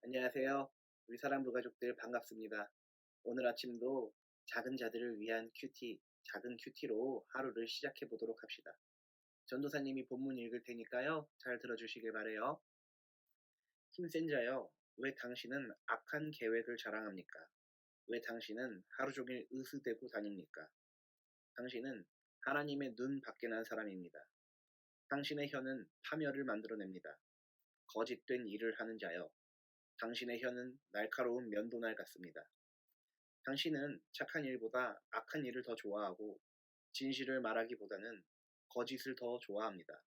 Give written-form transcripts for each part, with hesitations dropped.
안녕하세요. 우리 사랑부 가족들 반갑습니다. 오늘 아침도 작은 자들을 위한 큐티, 작은 큐티로 하루를 시작해 보도록 합시다. 전도사님이 본문 읽을 테니까요. 잘 들어주시길 바래요. 힘센 자여, 왜 당신은 악한 계획을 자랑합니까? 왜 당신은 하루 종일 으스대고 다닙니까? 당신은 하나님의 눈 밖에 난 사람입니다. 당신의 혀는 파멸을 만들어냅니다. 거짓된 일을 하는 자여, 당신의 혀는 날카로운 면도날 같습니다. 당신은 착한 일보다 악한 일을 더 좋아하고 진실을 말하기보다는 거짓을 더 좋아합니다.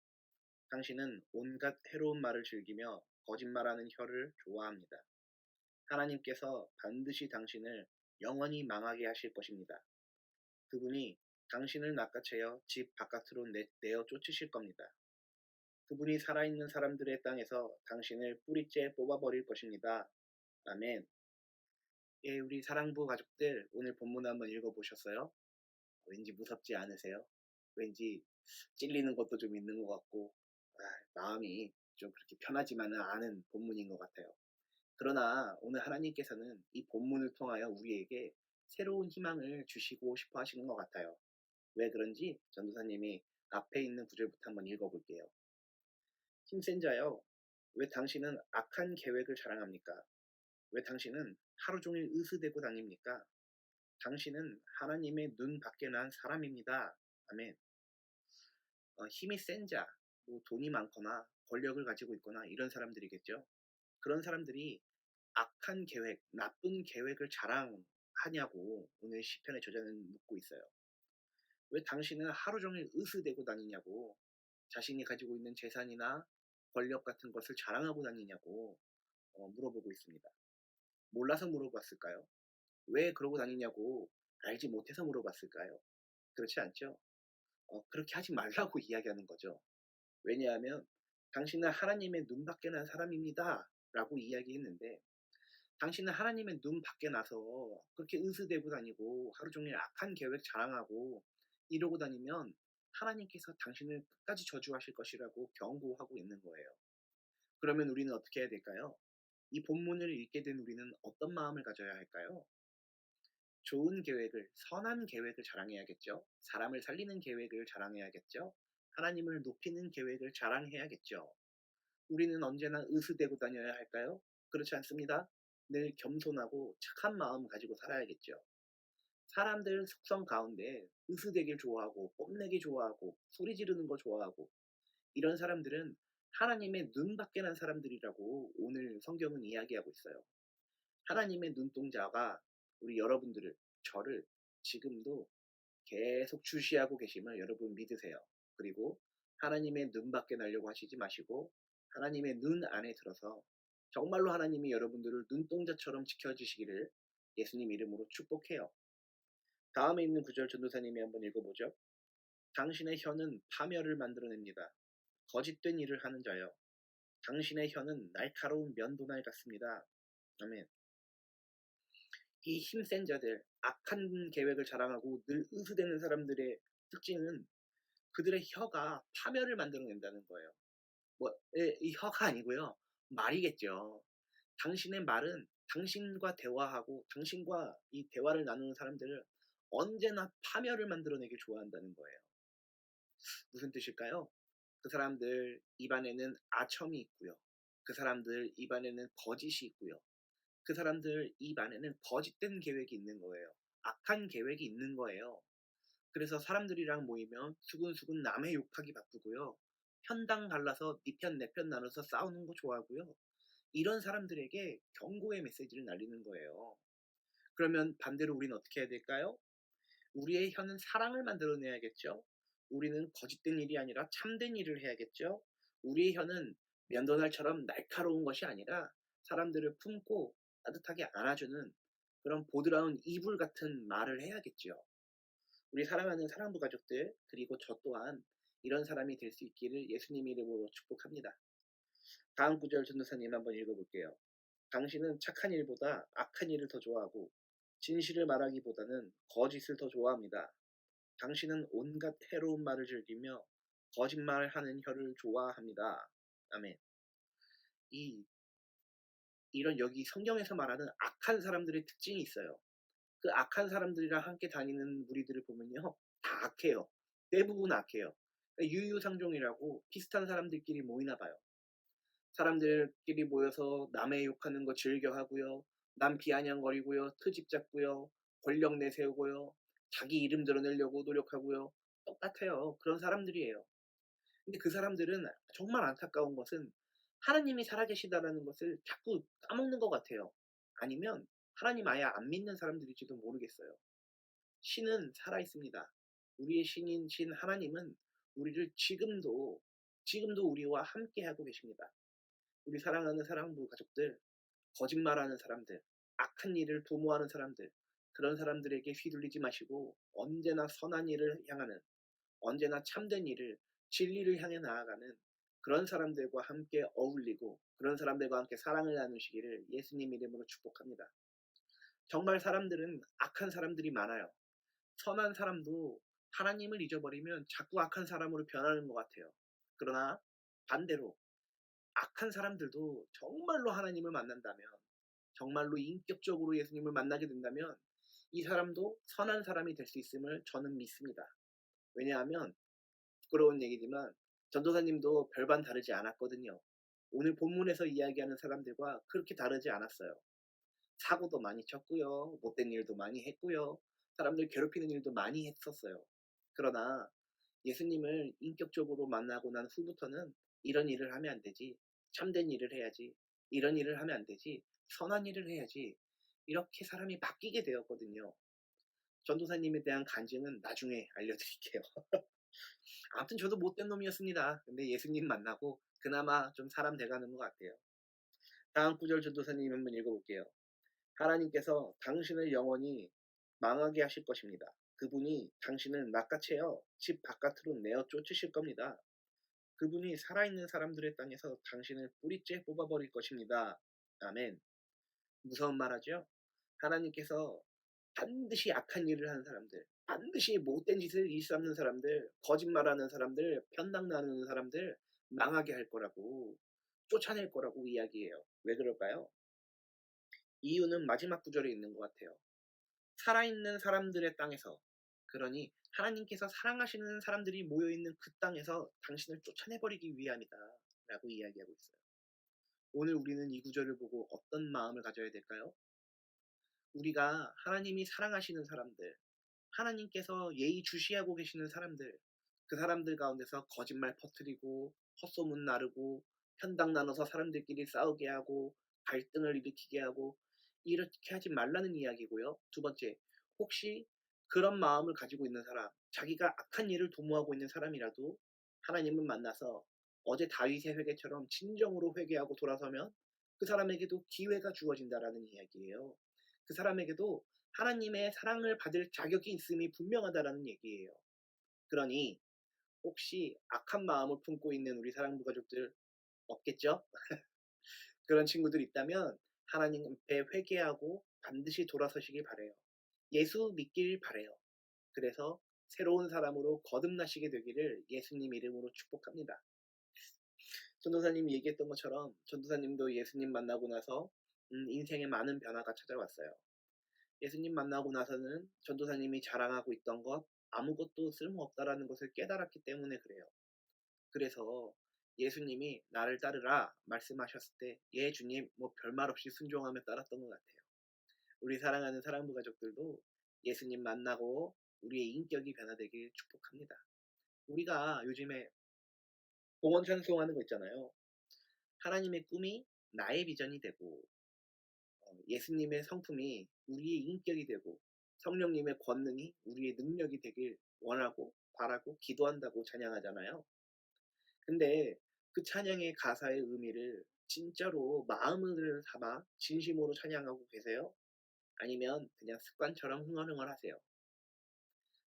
당신은 온갖 해로운 말을 즐기며 거짓말하는 혀를 좋아합니다. 하나님께서 반드시 당신을 영원히 망하게 하실 것입니다. 그분이 당신을 낚아채어 집 바깥으로 내어 쫓으실 겁니다. 그분이 살아있는 사람들의 땅에서 당신을 뿌리째 뽑아버릴 것입니다. 아멘. 예, 우리 사랑부 가족들 오늘 본문 한번 읽어보셨어요? 왠지 무섭지 않으세요? 왠지 찔리는 것도 좀 있는 것 같고, 마음이 좀 그렇게 편하지만은 않은 본문인 것 같아요. 그러나 오늘 하나님께서는 이 본문을 통하여 우리에게 새로운 희망을 주시고 싶어 하시는 것 같아요. 왜 그런지 전도사님이 앞에 있는 구절부터 한번 읽어볼게요. 힘센 자여, 왜 당신은 악한 계획을 자랑합니까? 왜 당신은 하루 종일 으스대고 다닙니까? 당신은 하나님의 눈 밖에 난 사람입니다. 아멘. 힘이 센 자, 뭐 돈이 많거나 권력을 가지고 있거나 이런 사람들이겠죠. 그런 사람들이 악한 계획, 나쁜 계획을 자랑하냐고 오늘 시편의 저자는 묻고 있어요. 왜 당신은 하루 종일 으스대고 다니냐고, 자신이 가지고 있는 재산이나 권력 같은 것을 자랑하고 다니냐고 물어보고 있습니다. 몰라서 물어봤을까요? 왜 그러고 다니냐고 알지 못해서 물어봤을까요? 그렇지 않죠? 그렇게 하지 말라고 이야기하는 거죠. 왜냐하면 당신은 하나님의 눈 밖에 난 사람입니다. 라고 이야기했는데 당신은 하나님의 눈 밖에 나서 그렇게 으스대고 다니고 하루 종일 악한 계획 자랑하고 이러고 다니면 하나님께서 당신을 끝까지 저주하실 것이라고 경고하고 있는 거예요. 그러면 우리는 어떻게 해야 될까요? 이 본문을 읽게 된 우리는 어떤 마음을 가져야 할까요? 좋은 계획을, 선한 계획을 자랑해야겠죠. 사람을 살리는 계획을 자랑해야겠죠. 하나님을 높이는 계획을 자랑해야겠죠. 우리는 언제나 으스대고 다녀야 할까요? 그렇지 않습니다. 늘 겸손하고 착한 마음 가지고 살아야겠죠. 사람들 속성 가운데 으스대길 좋아하고 뽐내기 좋아하고 소리 지르는 거 좋아하고 이런 사람들은 하나님의 눈 밖에 난 사람들이라고 오늘 성경은 이야기하고 있어요. 하나님의 눈동자가 우리 여러분들을, 저를 지금도 계속 주시하고 계심을 여러분 믿으세요. 그리고 하나님의 눈 밖에 나려고 하시지 마시고 하나님의 눈 안에 들어서 정말로 하나님이 여러분들을 눈동자처럼 지켜주시기를 예수님 이름으로 축복해요. 다음에 있는 구절 전도사님이 한번 읽어보죠. 당신의 혀는 파멸을 만들어냅니다. 거짓된 일을 하는 자여. 당신의 혀는 날카로운 면도날 같습니다. 아멘. 이 힘센 자들, 악한 계획을 자랑하고 늘 으스대는 사람들의 특징은 그들의 혀가 파멸을 만들어낸다는 거예요. 이 혀가 아니고요. 말이겠죠. 당신의 말은 당신과 대화하고 당신과 이 대화를 나누는 사람들을 언제나 파멸을 만들어내길 좋아한다는 거예요. 무슨 뜻일까요? 그 사람들 입안에는 아첨이 있고요. 그 사람들 입안에는 거짓이 있고요. 그 사람들 입안에는 거짓된 계획이 있는 거예요. 악한 계획이 있는 거예요. 그래서 사람들이랑 모이면 수근수근 남의 욕하기 바쁘고요. 편당 갈라서 네 편 내 편 나눠서 싸우는 거 좋아하고요. 이런 사람들에게 경고의 메시지를 날리는 거예요. 그러면 반대로 우리는 어떻게 해야 될까요? 우리의 혀는 사랑을 만들어내야겠죠. 우리는 거짓된 일이 아니라 참된 일을 해야겠죠. 우리의 혀는 면도날처럼 날카로운 것이 아니라 사람들을 품고 따뜻하게 안아주는 그런 보드라운 이불 같은 말을 해야겠죠. 우리 사랑하는 사랑부 가족들 그리고 저 또한 이런 사람이 될 수 있기를 예수님 이름으로 축복합니다. 다음 구절 전도사님 한번 읽어볼게요. 당신은 착한 일보다 악한 일을 더 좋아하고 진실을 말하기보다는 거짓을 더 좋아합니다. 당신은 온갖 해로운 말을 즐기며 거짓말하는 혀를 좋아합니다. 아멘. 이 이런 여기 성경에서 말하는 악한 사람들의 특징이 있어요. 그 악한 사람들이랑 함께 다니는 무리들을 보면요. 다 악해요. 대부분 악해요. 그러니까 유유상종이라고 비슷한 사람들끼리 모이나 봐요. 사람들끼리 모여서 남의 욕하는 거 즐겨 하고요. 남 비아냥거리고요. 트집 잡고요. 권력 내세우고요. 자기 이름 드러내려고 노력하고요. 똑같아요. 그런 사람들이에요. 근데 그 사람들은 정말 안타까운 것은 하나님이 살아계시다라는 것을 자꾸 까먹는 것 같아요. 아니면 하나님 아예 안 믿는 사람들일지도 모르겠어요. 신은 살아있습니다. 우리의 신인 신 하나님은 우리를 지금도 우리와 함께하고 계십니다. 우리 사랑하는 사랑부 가족들, 거짓말하는 사람들, 악한 일을 도모하는 사람들, 그런 사람들에게 휘둘리지 마시고 언제나 선한 일을 향하는, 언제나 참된 일을, 진리를 향해 나아가는 그런 사람들과 함께 어울리고 그런 사람들과 함께 사랑을 나누시기를 예수님 이름으로 축복합니다. 정말 사람들은 악한 사람들이 많아요. 선한 사람도 하나님을 잊어버리면 자꾸 악한 사람으로 변하는 것 같아요. 그러나 반대로 악한 사람들도 정말로 하나님을 만난다면, 정말로 인격적으로 예수님을 만나게 된다면 이 사람도 선한 사람이 될 수 있음을 저는 믿습니다. 왜냐하면 부끄러운 얘기지만 전도사님도 별반 다르지 않았거든요. 오늘 본문에서 이야기하는 사람들과 그렇게 다르지 않았어요. 사고도 많이 쳤고요. 못된 일도 많이 했고요. 사람들 괴롭히는 일도 많이 했었어요. 그러나 예수님을 인격적으로 만나고 난 후부터는 이런 일을 하면 안 되지. 참된 일을 해야지. 이런 일을 하면 안 되지. 선한 일을 해야지. 이렇게 사람이 바뀌게 되었거든요. 전도사님에 대한 간증은 나중에 알려드릴게요. 아무튼 저도 못된 놈이었습니다. 근데 예수님 만나고 그나마 좀 사람 돼가는 것 같아요. 다음 구절 전도사님 한번 읽어볼게요. 하나님께서 당신을 영원히 망하게 하실 것입니다. 그분이 당신을 낚아채어 집 바깥으로 내어 쫓으실 겁니다. 그분이 살아있는 사람들의 땅에서 당신을 뿌리째 뽑아버릴 것입니다. 아멘. 무서운 말하죠? 하나님께서 반드시 악한 일을 하는 사람들, 반드시 못된 짓을 일삼는 사람들, 거짓말하는 사람들, 편당 나누는 사람들 망하게 할 거라고, 쫓아낼 거라고 이야기해요. 왜 그럴까요? 이유는 마지막 구절에 있는 것 같아요. 살아있는 사람들의 땅에서, 그러니 하나님께서 사랑하시는 사람들이 모여있는 그 땅에서 당신을 쫓아내버리기 위함이다 라고 이야기하고 있어요. 오늘 우리는 이 구절을 보고 어떤 마음을 가져야 될까요? 우리가 하나님이 사랑하시는 사람들, 하나님께서 예의주시하고 계시는 사람들, 그 사람들 가운데서 거짓말 퍼뜨리고 헛소문 나르고 편당 나눠서 사람들끼리 싸우게 하고 갈등을 일으키게 하고 이렇게 하지 말라는 이야기고요. 두 번째, 혹시 그런 마음을 가지고 있는 사람, 자기가 악한 일을 도모하고 있는 사람이라도 하나님을 만나서 어제 다윗의 회개처럼 진정으로 회개하고 돌아서면 그 사람에게도 기회가 주어진다라는 이야기예요. 그 사람에게도 하나님의 사랑을 받을 자격이 있음이 분명하다라는 얘기예요. 그러니 혹시 악한 마음을 품고 있는 우리 사랑부 가족들 없겠죠? 그런 친구들 있다면 하나님 앞에 회개하고 반드시 돌아서시길 바래요. 예수 믿길 바래요. 그래서 새로운 사람으로 거듭나시게 되기를 예수님 이름으로 축복합니다. 전도사님이 얘기했던 것처럼 전도사님도 예수님 만나고 나서 인생에 많은 변화가 찾아왔어요. 예수님 만나고 나서는 전도사님이 자랑하고 있던 것 아무것도 쓸모없다라는 것을 깨달았기 때문에 그래요. 그래서 예수님이 나를 따르라 말씀하셨을 때 예 주님 뭐 별말 없이 순종하며 따랐던 것 같아요. 우리 사랑하는 사랑부 가족들도 예수님 만나고 우리의 인격이 변화되길 축복합니다. 우리가 요즘에 봉헌 찬송하는 거 있잖아요. 하나님의 꿈이 나의 비전이 되고 예수님의 성품이 우리의 인격이 되고 성령님의 권능이 우리의 능력이 되길 원하고 바라고 기도한다고 찬양하잖아요. 근데 그 찬양의 가사의 의미를 진짜로 마음을 담아 진심으로 찬양하고 계세요? 아니면 그냥 습관처럼 흥얼흥얼 하세요?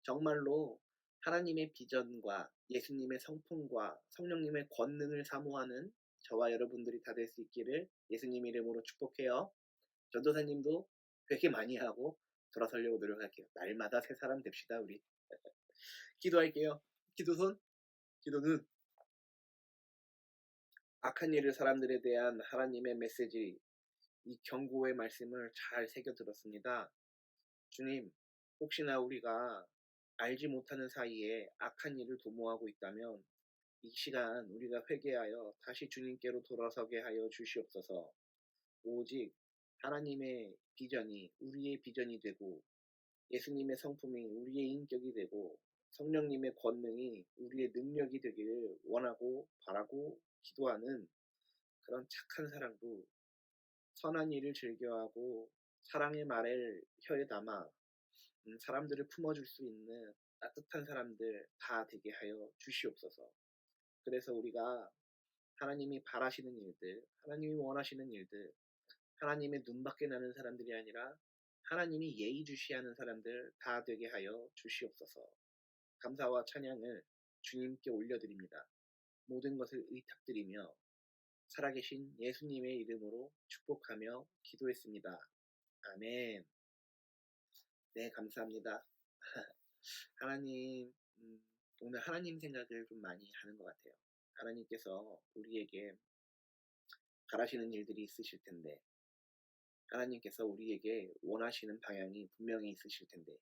정말로 하나님의 비전과 예수님의 성품과 성령님의 권능을 사모하는 저와 여러분들이 다 될 수 있기를 예수님 이름으로 축복해요. 전도사님도 되게 많이 하고 돌아서려고 노력할게요. 날마다 새 사람 됩시다 우리. 기도할게요. 기도손, 기도는 악한 일을 사람들에 대한 하나님의 메시지 이 경고의 말씀을 잘 새겨 들었습니다. 주님, 혹시나 우리가 알지 못하는 사이에 악한 일을 도모하고 있다면 이 시간 우리가 회개하여 다시 주님께로 돌아서게 하여 주시옵소서. 오직 하나님의 비전이 우리의 비전이 되고 예수님의 성품이 우리의 인격이 되고 성령님의 권능이 우리의 능력이 되기를 원하고 바라고 기도하는 그런 착한 사랑도 선한 일을 즐겨하고 사랑의 말을 혀에 담아 사람들을 품어줄 수 있는 따뜻한 사람들 다 되게 하여 주시옵소서. 그래서 우리가 하나님이 바라시는 일들, 하나님이 원하시는 일들, 하나님의 눈밖에 나는 사람들이 아니라 하나님이 예의주시하는 사람들 다 되게 하여 주시옵소서. 감사와 찬양을 주님께 올려드립니다. 모든 것을 의탁드리며 살아계신 예수님의 이름으로 축복하며 기도했습니다. 아멘. 네, 감사합니다. 하나님, 오늘 하나님 생각을 좀 많이 하는 것 같아요. 하나님께서 우리에게 바라시는 일들이 있으실 텐데, 하나님께서 우리에게 원하시는 방향이 분명히 있으실 텐데,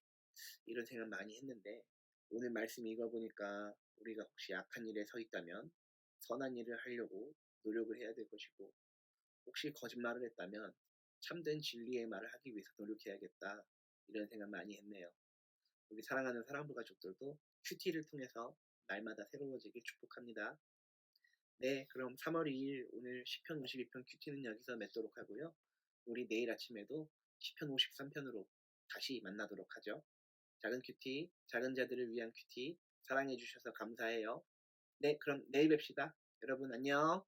이런 생각 많이 했는데, 오늘 말씀 읽어보니까 우리가 혹시 악한 일에 서 있다면 선한 일을 하려고 노력을 해야 될 것이고, 혹시 거짓말을 했다면 참된 진리의 말을 하기 위해서 노력해야겠다. 이런 생각 많이 했네요. 우리 사랑하는 사랑부 가족들도 큐티를 통해서 날마다 새로워지길 축복합니다. 네, 그럼 3월 2일 오늘 시편 52편 큐티는 여기서 맺도록 하고요. 우리 내일 아침에도 시편 53편으로 다시 만나도록 하죠. 작은 큐티, 작은 자들을 위한 큐티 사랑해주셔서 감사해요. 네, 그럼 내일 뵙시다. 여러분 안녕.